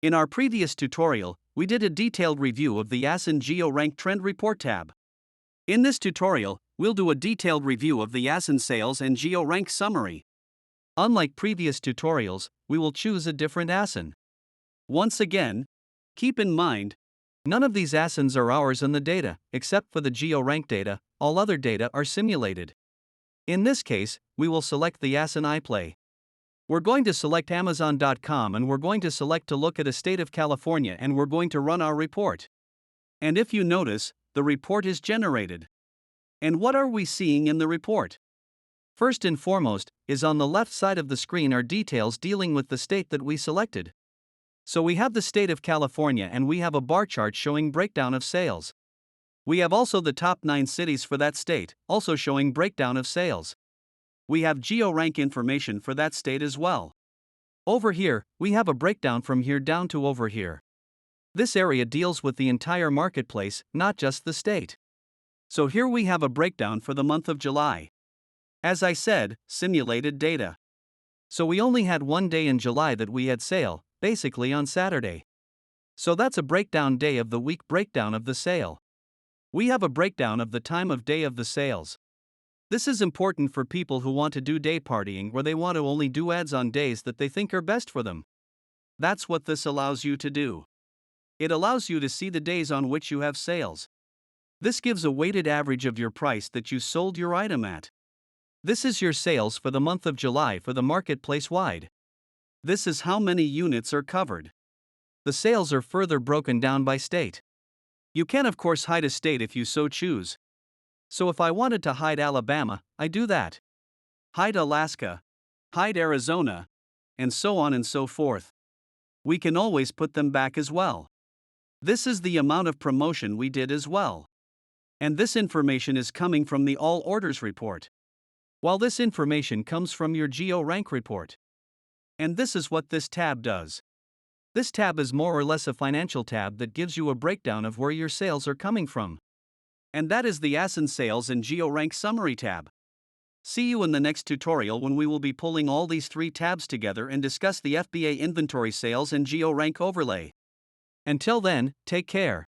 In our previous tutorial, we did a detailed review of the ASIN GeoRank Trend Report tab. In this tutorial, we'll do a detailed review of the ASIN Sales and GeoRank Summary. Unlike previous tutorials, we will choose a different ASIN. Once again, keep in mind, none of these ASINs are ours in the data, except for the GeoRank data. All other data are simulated. In this case, we will select the ASIN iPlay. We're going to select Amazon.com and we're going to select to look at a state of California and we're going to run our report. And if you notice, the report is generated. And what are we seeing in the report? First and foremost, is on the left side of the screen are details dealing with the state that we selected. So we have the state of California and we have a bar chart showing breakdown of sales. We have also the top 9 cities for that state, also showing breakdown of sales. We have GeoRank information for that state as well. Over here, we have a breakdown from here down to over here. This area deals with the entire marketplace, not just the state. So here we have a breakdown for the month of July. As I said, simulated data. So we only had one day in July that we had sale, basically on Saturday. So that's a breakdown day of the week breakdown of the sale. We have a breakdown of the time of day of the sales. This is important for people who want to do day partying where they want to only do ads on days that they think are best for them. That's what this allows you to do. It allows you to see the days on which you have sales. This gives a weighted average of your price that you sold your item at. This is your sales for the month of July for the marketplace wide. This is how many units are covered. The sales are further broken down by state. You can of course hide a state if you so choose. So if I wanted to hide Alabama, I do that. Hide Alaska, hide Arizona, and so on and so forth. We can always put them back as well. This is the amount of promotion we did as well. And this information is coming from the All Orders report. While this information comes from your GeoRank report. And this is what this tab does. This tab is more or less a financial tab that gives you a breakdown of where your sales are coming from. And that is the ASIN Sales and GeoRank Summary tab. See you in the next tutorial when we will be pulling all these 3 tabs together and discuss the FBA Inventory Sales and GeoRank overlay. Until then, take care.